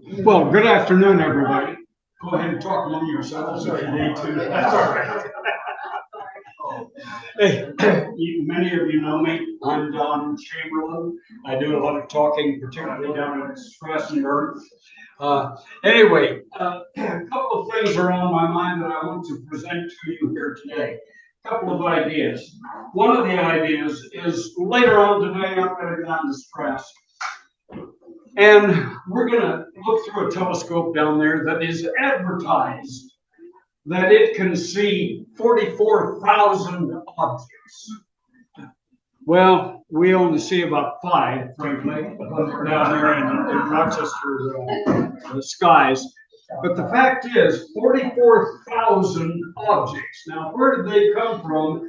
Well, good afternoon, everybody. Go ahead and talk among yourselves if you need to. That's all right. Hey, many of you know me. I'm Don Chamberlin. I do a lot of talking, particularly down at Strasbourg. Anyway, a couple of things are on my mind that I want to present to you here today. A couple of ideas. One of the ideas is later on today, I'm going to get on to stress. And we're going to look through a telescope down there that is advertised that it can see 44,000 objects. Well, we only see about 5, frankly, down there in Rochester skies. But the fact is, 44,000 objects. Now, where did they come from?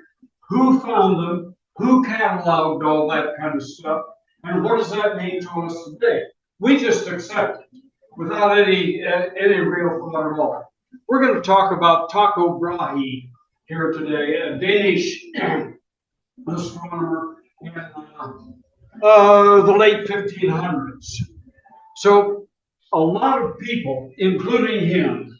Who found them? Who cataloged all that kind of stuff? And what does that mean to us today? We just accept it without any real thought at all. We're going to talk about Tycho Brahe here today, a Danish astronomer in the late 1500s. So a lot of people, including him,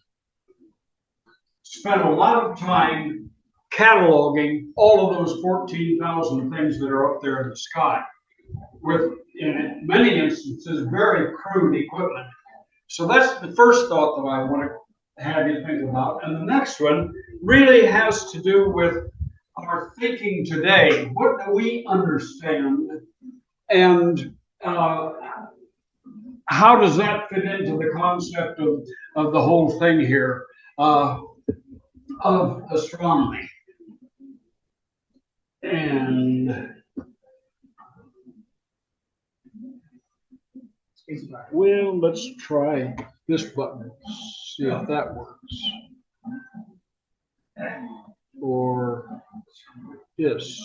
spent a lot of time cataloging all of those 14,000 things that are up there in the sky, with, in many instances, very crude equipment. So that's the first thought that I want to have you think about. And the next one really has to do with our thinking today. What do we understand? And how does that fit into the concept of the whole thing here of astronomy? And well, let's try this button, see if that works. Or this.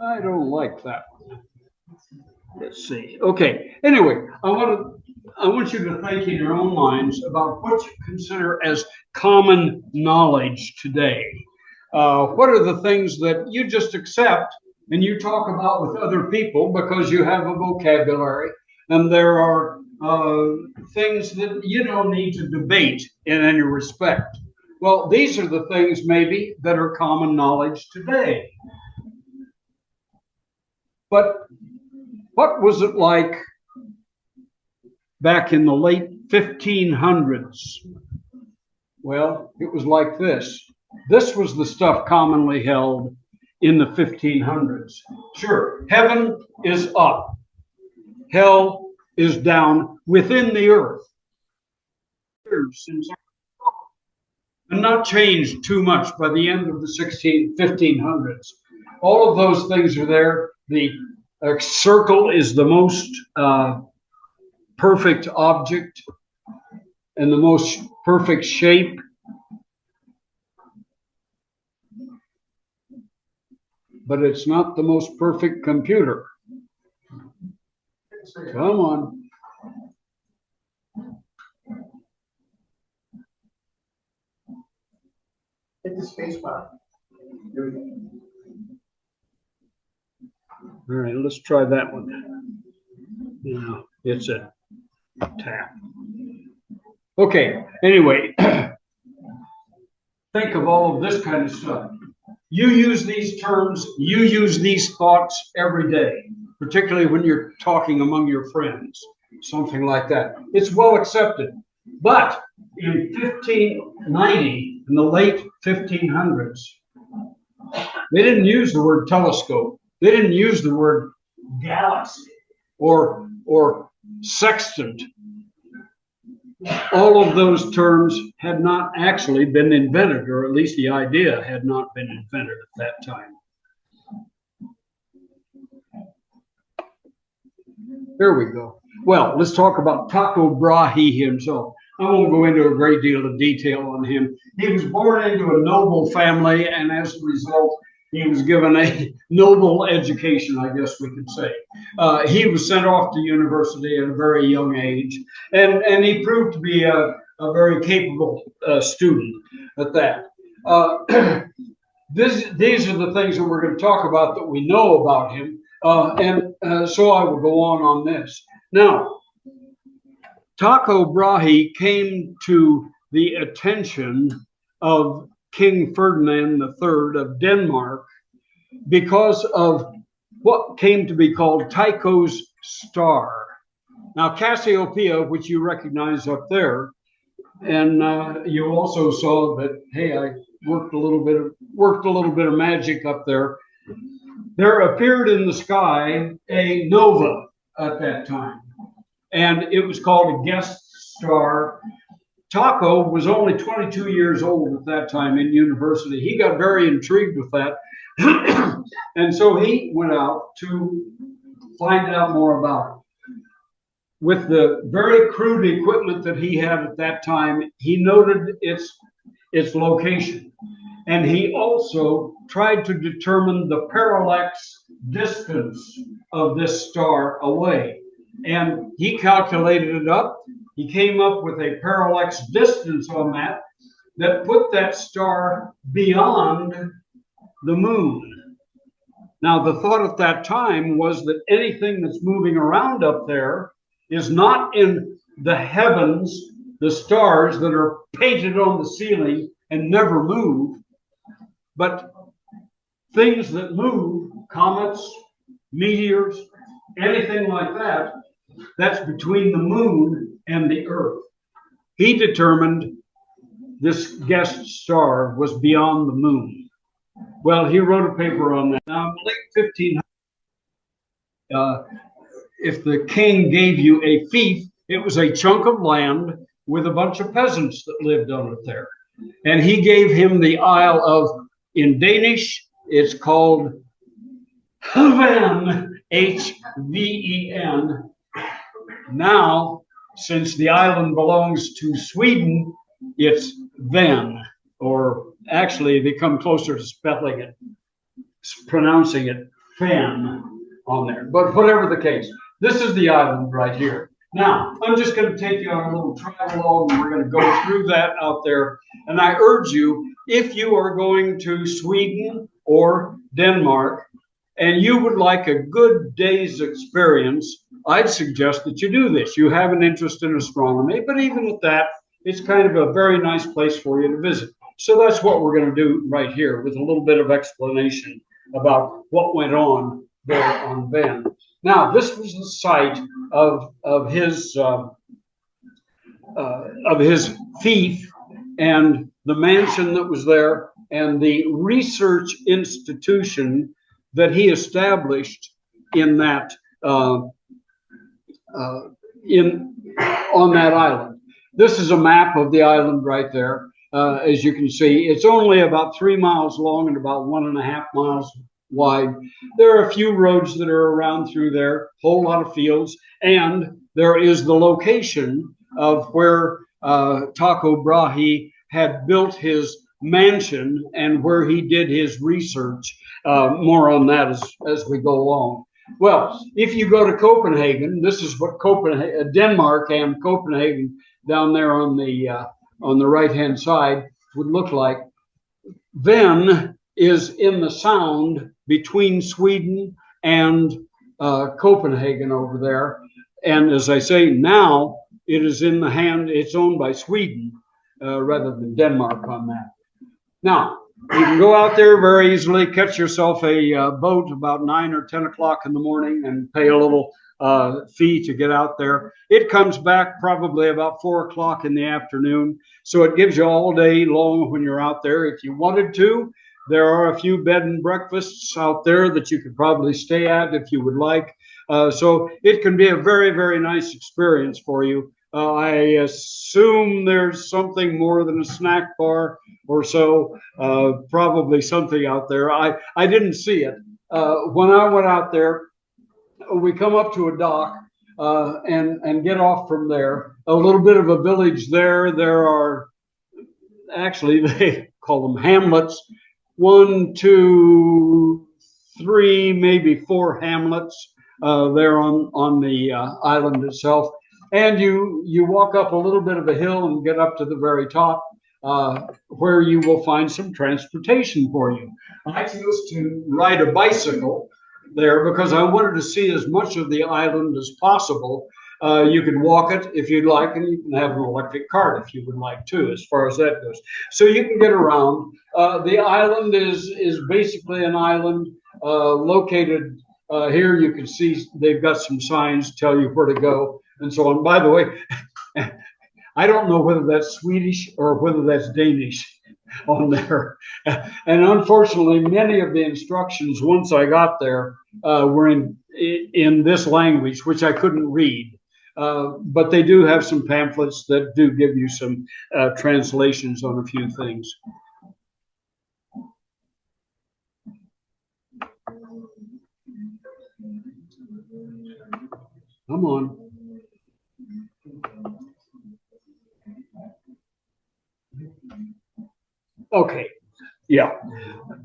I don't like that one. Let's see. Okay. Anyway, I want you to think in your own minds about what you consider as common knowledge today. What are the things that you just accept and you talk about with other people because you have a vocabulary? And there are things that you don't need to debate in any respect. Well, these are the things maybe that are common knowledge today. But what was it like back in the late 1500s? Well, it was like this. This was the stuff commonly held in the 1500s. Sure, heaven is up. Hell is down within the earth. And not changed too much by the end of the 1500s. All of those things are there. The circle is the most perfect object and the most perfect shape. But it's not the most perfect computer. Come on. Hit the space bar. There we go. All right, let's try that one. Yeah, it's a tap. Okay, anyway, think of all of this kind of stuff. You use these terms, you use these thoughts every day, particularly when you're talking among your friends, something like that. It's well accepted. But in 1590, in the late 1500s, they didn't use the word telescope. They didn't use the word galaxy or sextant. All of those terms had not actually been invented, or at least the idea had not been invented at that time. There we go. Well, let's talk about Tycho Brahe himself. I won't go into a great deal of detail on him. He was born into a noble family, and as a result, he was given a noble education, I guess we could say. He was sent off to university at a very young age, and he proved to be a very capable student at that. These are the things that we're going to talk about that we know about him, so I will go on this. Now, Tycho Brahe came to the attention of King Ferdinand III of Denmark because of what came to be called Tycho's star. Now, Cassiopeia, which you recognize up there, and you also saw that, hey, I worked a little bit of magic up there. There appeared in the sky a nova at that time, and it was called a guest star. Tycho was only 22 years old at that time in university. He got very intrigued with that, and so he went out to find out more about it. With the very crude equipment that he had at that time, he noted its location. And he also tried to determine the parallax distance of this star away. And he calculated it up. He came up with a parallax distance on that put that star beyond the moon. Now, the thought at that time was that anything that's moving around up there is not in the heavens, the stars that are painted on the ceiling and never move, but things that move, comets, meteors, anything like that, that's between the moon and the earth. He determined this guest star was beyond the moon. Well, he wrote a paper on that. Now, in the late 1500s, if the king gave you a fief, it was a chunk of land with a bunch of peasants that lived on it there. And he gave him the Isle of, in Danish, it's called Hven, H-V-E-N. Now, since the island belongs to Sweden, it's Ven, or actually they come closer to spelling it, pronouncing it Fen on there. But whatever the case, this is the island right here. Now, I'm just going to take you on a little travelogue, and we're going to go through that out there. And I urge you, if you are going to Sweden or Denmark, and you would like a good day's experience, I'd suggest that you do this. You have an interest in astronomy, but even at that, it's kind of a very nice place for you to visit. So that's what we're going to do right here with a little bit of explanation about what went on there on Ven. Now, this was the site of his fief and the mansion that was there and the research institution that he established in that on that island. This is a map of the island right there. As you can see, it's only about 3 miles long and about 1.5 miles wide. There are a few roads that are around through there, whole lot of fields, and there is the location of where Tycho Brahe had built his mansion and where he did his research. More on that as we go along. Well, if you go to Copenhagen, this is what Denmark and Copenhagen down there on the right-hand side would look like. Ven is in the sound between Sweden and Copenhagen over there. And as I say, now it is in the hand, it's owned by Sweden rather than Denmark on that. Now, you can go out there very easily, catch yourself a boat about 9 or 10 o'clock in the morning and pay a little fee to get out there. It comes back probably about 4 o'clock in the afternoon. So it gives you all day long when you're out there. If you wanted to, there are a few bed and breakfasts out there that you could probably stay at if you would like. So it can be a very, very nice experience for you. I assume there's something more than a snack bar or so, probably something out there. I didn't see it. When I went out there, we come up to a dock and get off from there. A little bit of a village there. There are, actually, they call them hamlets. 1, 2, 3, maybe 4 hamlets there on the island itself. And you walk up a little bit of a hill and get up to the very top where you will find some transportation for you. I chose to ride a bicycle there because I wanted to see as much of the island as possible. You can walk it if you'd like, and you can have an electric cart if you would like to, as far as that goes. So you can get around. The island is basically an island located here. You can see they've got some signs tell you where to go and so on. By the way, I don't know whether that's Swedish or whether that's Danish on there. And unfortunately, many of the instructions, once I got there, were in this language, which I couldn't read. But they do have some pamphlets that do give you some translations on a few things. Come on. Okay, yeah,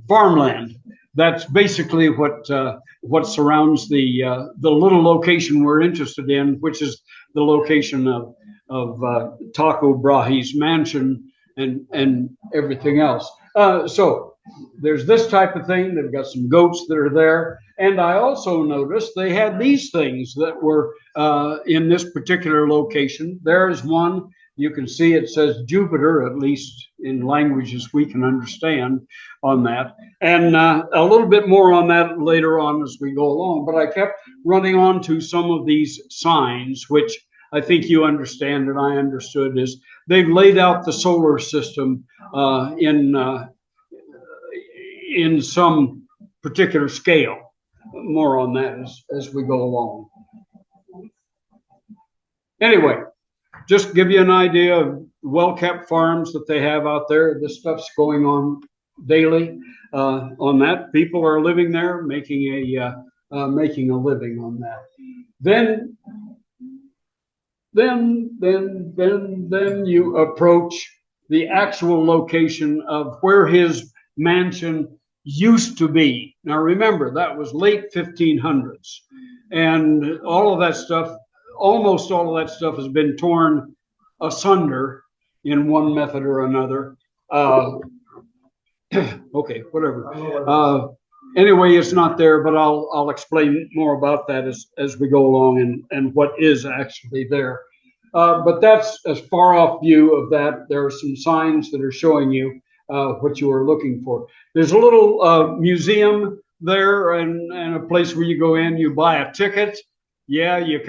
farmland. That's basically what surrounds the little location we're interested in, which is the location of Tycho Brahe's mansion and everything else. So there's this type of thing. They've got some goats that are there, and I also noticed they had these things that were in this particular location. There's one. You can see it says Jupiter, at least in languages we can understand on that. And a little bit more on that later on as we go along. But I kept running on to some of these signs, which I think you understand and I understood, is they've laid out the solar system in some particular scale. More on that as we go along. Anyway, just give you an idea of well-kept farms that they have out there. This stuff's going on daily on that. People are living there, making a living on that. Then you approach the actual location of where his mansion used to be. Now remember, that was late 1500s, and all of that stuff. Almost all of that stuff has been torn asunder in one method or another. Okay, whatever. Anyway, it's not there, but I'll explain more about that as we go along and what is actually there. But that's a far off view of that. There are some signs that are showing you what you are looking for. There's a little museum there and a place where you go in, you buy a ticket. Yeah, you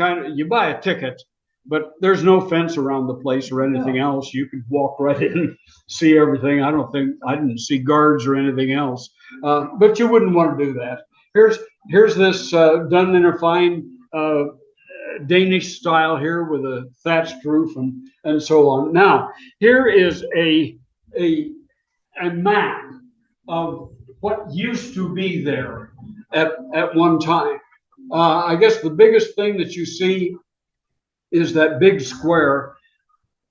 buy a ticket, but there's no fence around the place or anything else. You could walk right in, see everything. I didn't see guards or anything else, but you wouldn't want to do that. Here's this done in a fine Danish style here with a thatched roof and so on. Now here is a map of what used to be there at one time. I guess the biggest thing that you see is that big square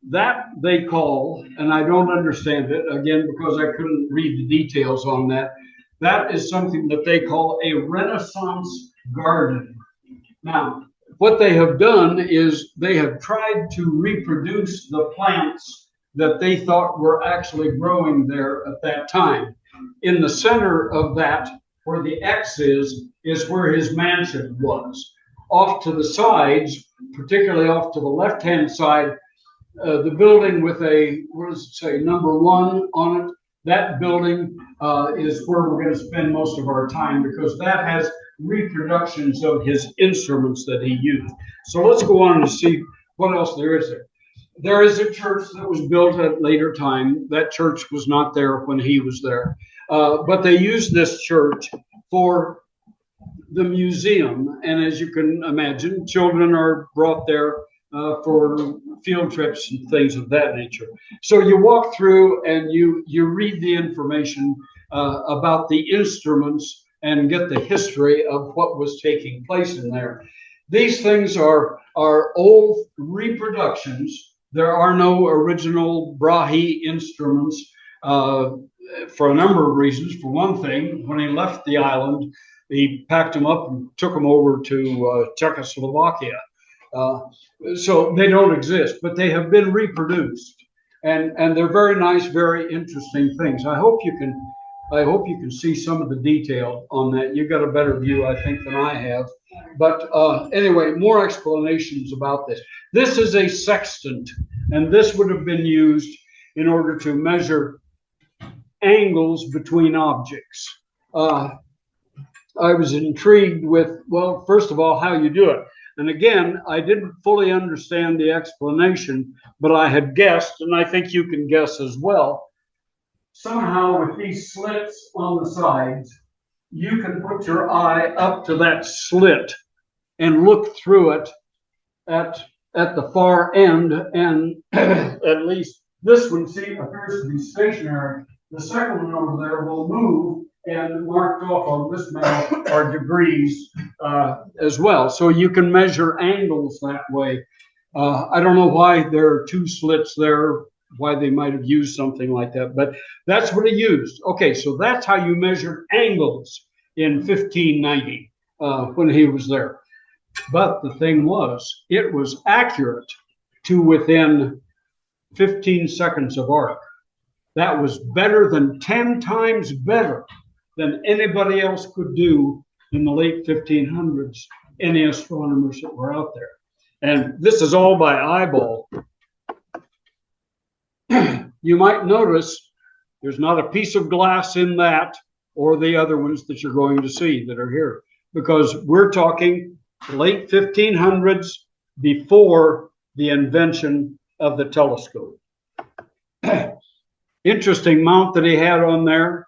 that they call, and I don't understand it again because I couldn't read the details on that. That is something that they call a Renaissance garden. Now, what they have done is they have tried to reproduce the plants that they thought were actually growing there at that time. In the center of that, where the X is where his mansion was. Off to the sides, particularly off to the left-hand side, the building with a, what does it say, number 1 on it, that building is where we're going to spend most of our time because that has reproductions of his instruments that he used. So let's go on and see what else there is there. There is a church that was built at a later time. That church was not there when he was there. But they used this church for the museum. And as you can imagine, children are brought there for field trips and things of that nature. So you walk through and you read the information about the instruments and get the history of what was taking place in there. These things are old reproductions. There are no original Brahe instruments for a number of reasons. For one thing, when he left the island, he packed them up and took them over to Czechoslovakia. So they don't exist, but they have been reproduced. And they're very nice, very interesting things. I hope you can I hope you can see some of the detail on that. You've got a better view, I think, than I have. But anyway, more explanations about this. This is a sextant, and this would have been used in order to measure angles between objects. I was intrigued with, well, first of all, how you do it. And again, I didn't fully understand the explanation, but I had guessed, and I think you can guess as well. Somehow with these slits on the sides, you can put your eye up to that slit and look through it at the far end, and at least this one appears to be stationary. The second one over there will move, and marked off on this map are degrees as well. So you can measure angles that way. I don't know why there are two slits there, why they might have used something like that, but that's what he used. Okay, so that's how you measured angles in 1590 when he was there. But the thing was, it was accurate to within 15 seconds of arc. That was better than 10 times better than anybody else could do in the late 1500s, any astronomers that were out there. And this is all by eyeball. You might notice there's not a piece of glass in that or the other ones that you're going to see that are here, because we're talking late 1500s, before the invention of the telescope. Interesting mount that he had on there.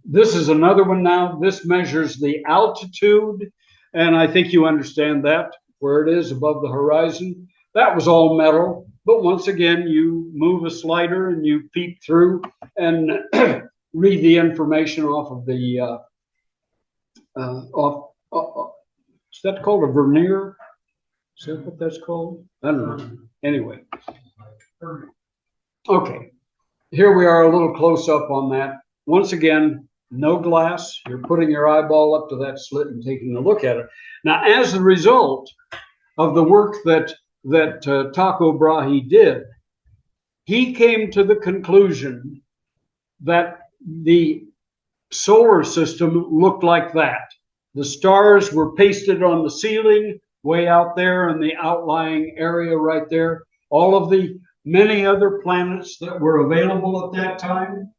This is another one now. This measures the altitude, and I think you understand that, where it is above the horizon. That was all metal, but once again, you move a slider and you peek through and read the information off of the is that called a vernier? Is that what that's called? I don't know. Anyway. Okay. Here we are, a little close up on that. Once again, no glass. You're putting your eyeball up to that slit and taking a look at it. Now, as a result of the work that Tycho Brahe did, he came to the conclusion that the solar system looked like that. The stars were pasted on the ceiling way out there in the outlying area right there. All of the many other planets that were available at that time,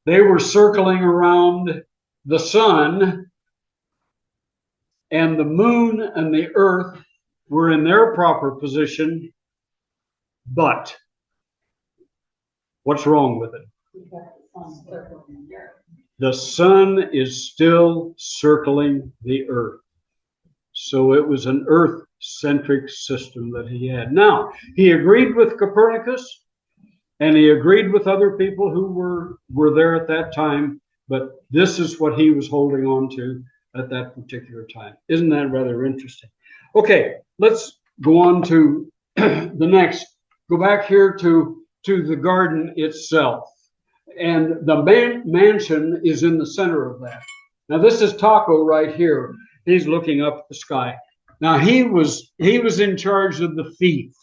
they were circling around the sun, and the moon and the earth were in their proper position. But what's wrong with it? The sun is still circling the earth. So it was an earth-centric system that he had. Now, he agreed with Copernicus, and he agreed with other people who were there at that time, but this is what he was holding on to at that particular time. Isn't that rather interesting? Okay, let's go on to the next. Go back here to the garden itself. And the mansion is in the center of that. Now, this is Tycho right here. He's looking up at the sky. Now, he was in charge of the fief.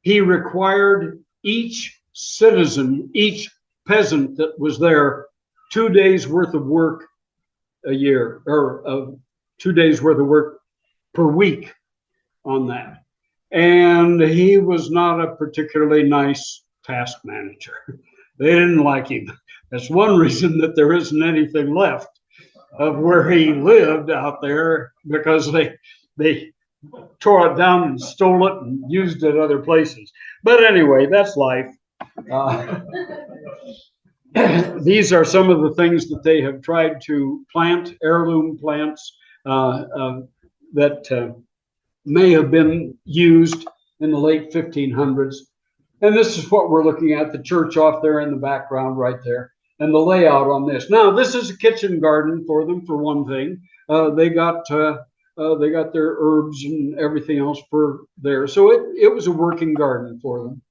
He required each citizen, each peasant that was there, 2 days worth of work a year, or 2 days worth of work per week on that. And he was not a particularly nice task manager. They didn't like him. That's one reason that there isn't anything left of where he lived out there, because they tore it down and stole it and used it other places. But anyway, that's life. These are some of the things that they have tried to plant, heirloom plants that may have been used in the late 1500s. And this is what we're looking at, the church off there in the background right there, and the layout on this. Now, this is a kitchen garden for them, for one thing. They got their herbs and everything else for there. So it was a working garden for them.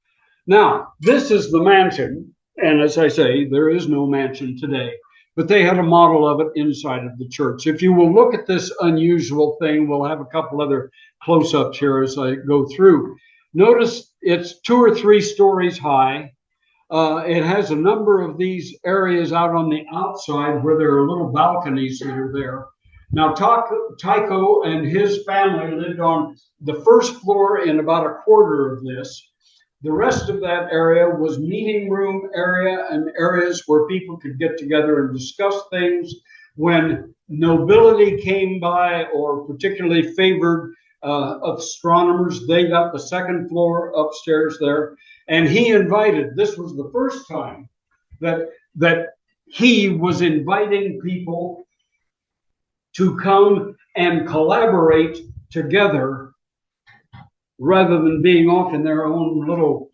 Now, this is the mansion. And as I say, there is no mansion today, but they had a model of it inside of the church. If you will look at this unusual thing, we'll have a couple other close-ups here as I go through. Notice it's 2 or 3 stories high. It has a number of these areas out on the outside where there are little balconies that are there. Now, Tycho and his family lived on the first floor in about a quarter of this. The rest of that area was meeting room area and areas where people could get together and discuss things. When nobility came by or particularly favored astronomers, they got the second floor upstairs there. And he invited, this was the first time that he was inviting people to come and collaborate together rather than being off in their own little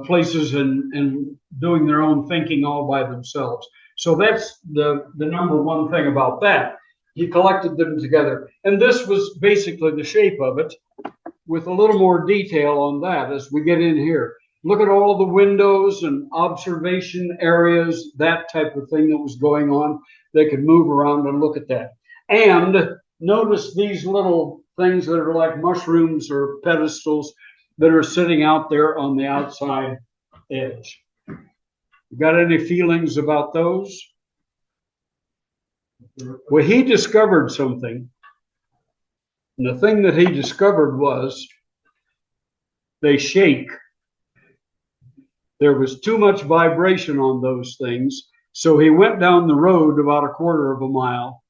places and doing their own thinking all by themselves. So that's the number one thing about that. He collected them together. And this was basically the shape of it, with a little more detail on that as we get in here. Look at all the windows and observation areas, that type of thing that was going on. They could move around and look at that. And notice these little things that are like mushrooms or pedestals that are sitting out there on the outside edge. You got any feelings about those? Well, he discovered something. And the thing that he discovered was they shake. There was too much vibration on those things. So he went down the road about a quarter of a mile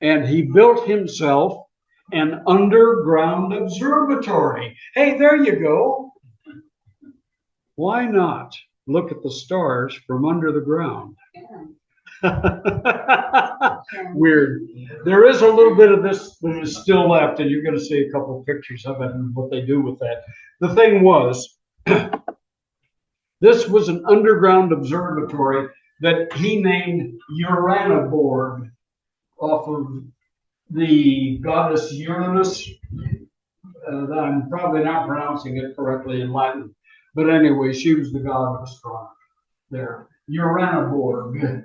and he built himself an underground observatory. Hey, there you go. Why not look at the stars from under the ground? Weird. There is a little bit of this that is still left, and you're going to see a couple of pictures of it and what they do with that. The thing was, this was an underground observatory that he named Uranoborg, off of the goddess Uranus. I'm probably not pronouncing it correctly in Latin, but anyway, she was the god of astronomy there. Uranoborg.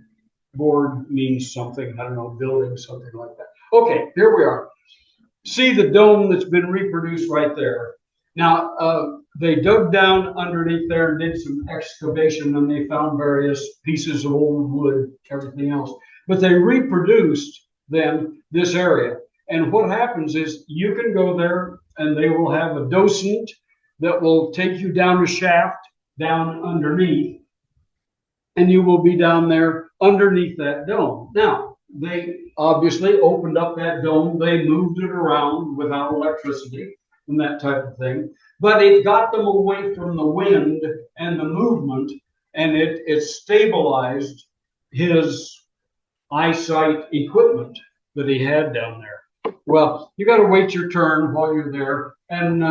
Borg means something, I don't know, building, something like that. Okay, here we are. See the dome that's been reproduced right there. Now, they dug down underneath there and did some excavation, and they found various pieces of old wood, everything else. But they reproduced then this area. And what happens is you can go there and they will have a docent that will take you down a shaft down underneath, and you will be down there underneath that dome. Now, they obviously opened up that dome. They moved it around without electricity and that type of thing. But it got them away from the wind and the movement, and it stabilized his eyesight equipment that he had down there. Well, you got to wait your turn while you're there, and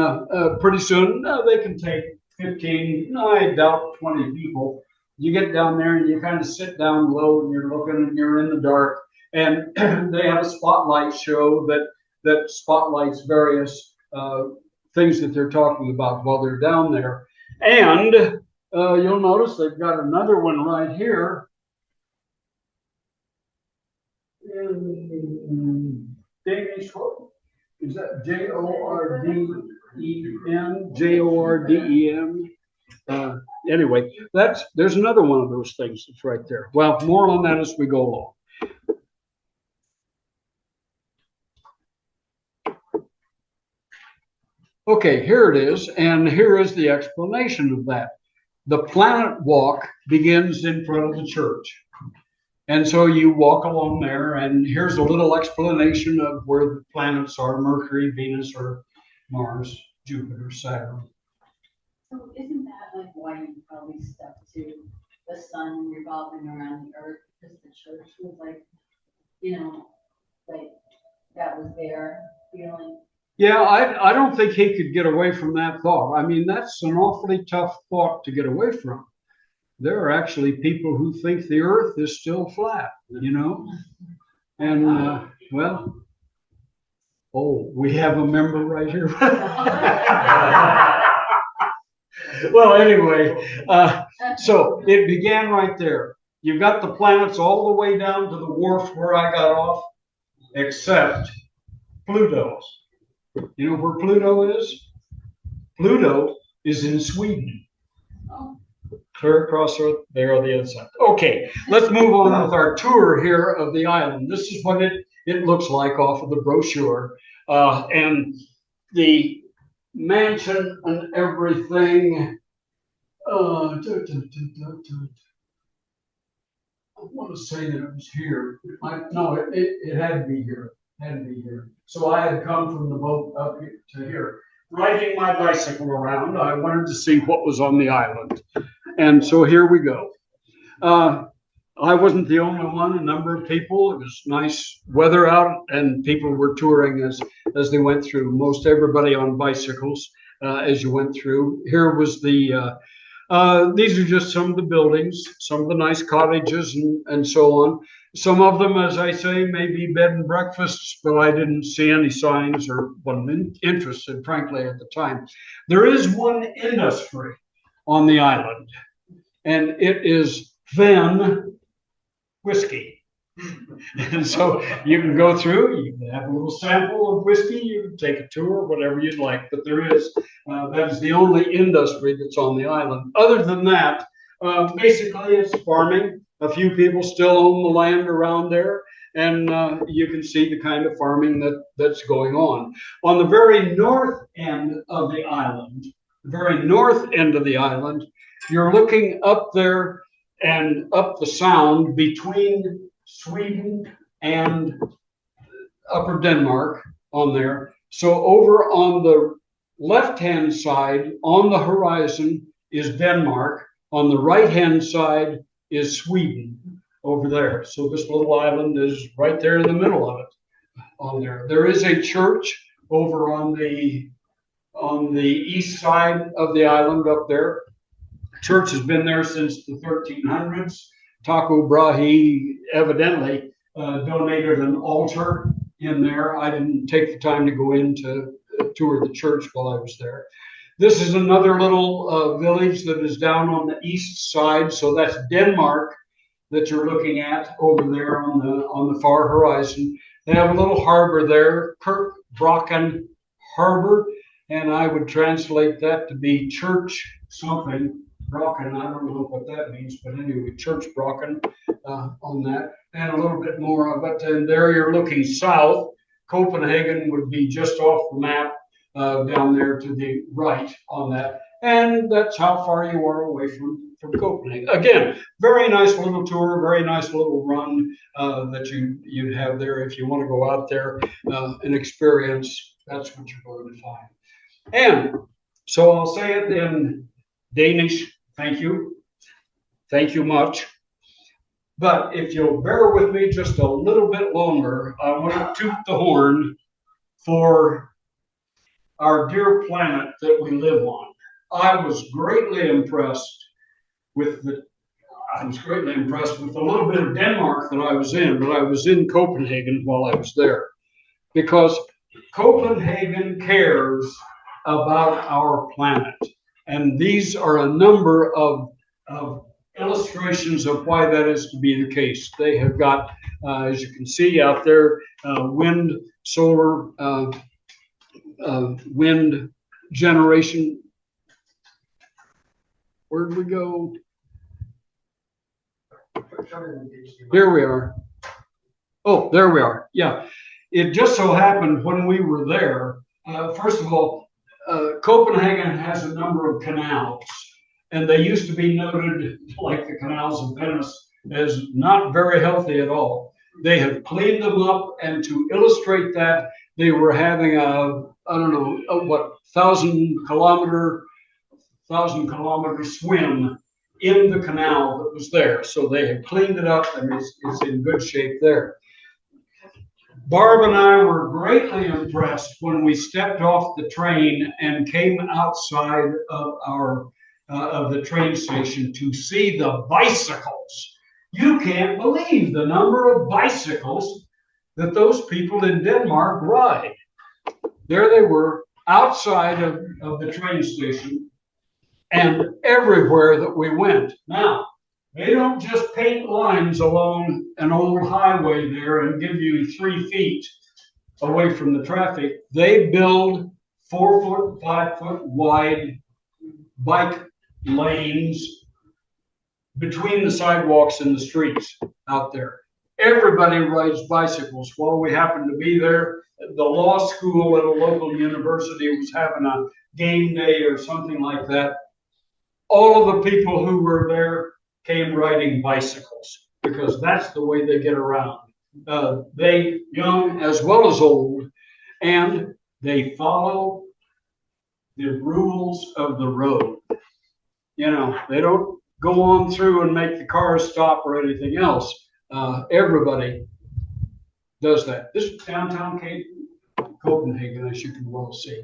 pretty soon they can take 15, no, I doubt 20 people. You get down there and you kind of sit down low and you're looking and you're in the dark, and they have a spotlight show that spotlights various things that they're talking about while they're down there. And you'll notice they've got another one right here. In Danish, what is that? Jorden? Jorden? Anyway, there's another one of those things that's right there. Well, more on that as we go along. Okay, here it is, and here is the explanation of that. The planet walk begins in front of the church. And so you walk along there, and here's a little explanation of where the planets are: Mercury, Venus, Earth, Mars, Jupiter, Saturn. So isn't that like why you probably stuck to the sun revolving around the earth? Because the church was like, like that was their feeling. Yeah, I don't think he could get away from that thought. I mean, that's an awfully tough thought to get away from. There are actually people who think the earth is still flat, And, well, oh, we have a member right here. Well, anyway, so it began right there. You've got the planets all the way down to the wharf where I got off, except Pluto. You know where Pluto is? Pluto is in Sweden. clear across there on the other side. Okay, let's move on with our tour here of the island. This is what it looks like off of the brochure. And the mansion and everything. I want to say that it was here. No, it had to be here. Had to be here. So I had come from the boat up here to here. Riding my bicycle around, I wanted to see what was on the island. And so here we go. I wasn't the only one, a number of people. It was nice weather out, and people were touring as they went through. Most everybody on bicycles as you went through. Here was these are just some of the buildings, some of the nice cottages and so on. Some of them, as I say, may be bed and breakfasts, but I didn't see any signs or wasn't interested, frankly, at the time. There is one industry on the island, and it is Ven whiskey. And so you can go through, you can have a little sample of whiskey, you can take a tour, whatever you'd like, but that is the only industry that's on the island. Other than that, basically it's farming. A few people still own the land around there, and you can see the kind of farming that's going on. On the very north end of the island, you're looking up there and up the sound between Sweden and Upper Denmark on there. So over on the left-hand side on the horizon is Denmark. On the right-hand side is Sweden over there. So this little island is right there in the middle of it on there. There is a church over on the east side of the island up there. Church has been there since the 1300s. Tycho Brahe evidently donated an altar in there. I didn't take the time to go in to tour the church while I was there. This is another little village that is down on the east side. So that's Denmark that you're looking at over there on the far horizon. They have a little harbor there, Kirk Brocken Harbor, and I would translate that to be church something. Brocken, I don't know what that means, but anyway, Church Brocken on that, and a little bit more of it. And there you're looking south. Copenhagen would be just off the map down there to the right on that. And that's how far you are away from Copenhagen. Again, very nice little tour, very nice little run that you'd have there if you want to go out there and experience. That's what you're going to find. And so I'll say it in Danish. Thank you. Thank you much. But if you'll bear with me just a little bit longer, I want to toot the horn for our dear planet that we live on. I was greatly impressed with the little bit of Denmark that I was in, but I was in Copenhagen while I was there, because Copenhagen cares about our planet. And these are a number of illustrations of why that is to be the case. They have got, as you can see out there, wind, solar, wind generation. Where'd we go? Here we are. Oh, there we are. Yeah. It just so happened when we were there, first of all, Copenhagen has a number of canals, and they used to be noted, like the canals of Venice, as not very healthy at all. They have cleaned them up, and to illustrate that, they were having a 1,000 kilometer swim in the canal that was there. So they have cleaned it up, and it's in good shape there. Barb and I were greatly impressed when we stepped off the train and came outside of the train station to see the bicycles. You can't believe the number of bicycles that those people in Denmark ride. There they were outside of the train station and everywhere that we went. Now, they don't just paint lines along an old highway there and give you 3 feet away from the traffic. They build 4 foot, 5 foot wide bike lanes between the sidewalks and the streets out there. Everybody rides bicycles. While we happened to be there, the law school at a local university was having a game day or something like that. All of the people who were there came riding bicycles because that's the way they get around. They, young as well as old, and they follow the rules of the road. You know, they don't go on through and make the cars stop or anything else. Everybody does that. This is downtown Copenhagen, as you can well see.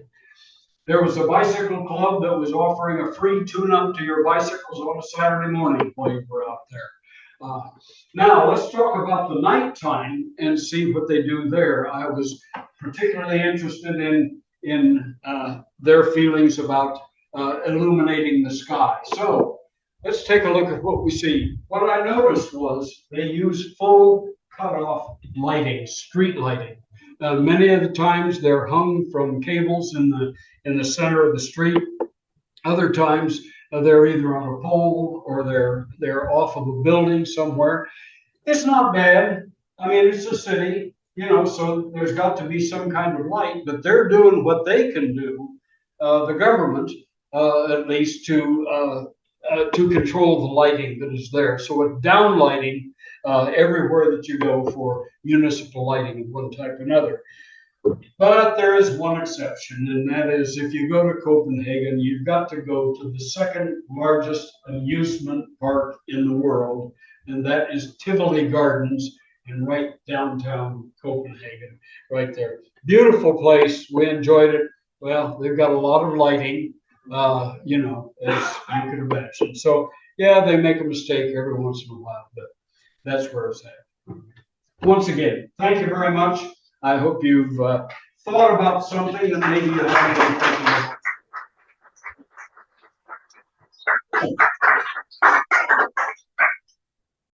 There was a bicycle club that was offering a free tune-up to your bicycles on a Saturday morning while you were out there. Now, let's talk about the nighttime and see what they do there. I was particularly interested in their feelings about illuminating the sky. So let's take a look at what we see. What I noticed was they use full cutoff lighting, street lighting. Many of the times they're hung from cables in the center of the street. Other times they're either on a pole or they're off of a building somewhere. It's not bad. I mean, it's a city, you know, so there's got to be some kind of light, but they're doing what they can do, the government, at least to control the lighting that is there. So with downlighting everywhere that you go for municipal lighting of one type or another. But there is one exception, and that is if you go to Copenhagen, you've got to go to the second largest amusement park in the world, and that is Tivoli Gardens in right downtown Copenhagen, right there. Beautiful place. We enjoyed it. Well, they've got a lot of lighting, you know, as you can imagine. So, yeah, they make a mistake every once in a while, but that's where it's at. Once again, thank you very much. I hope you've thought about something that maybe you haven't been thinking about.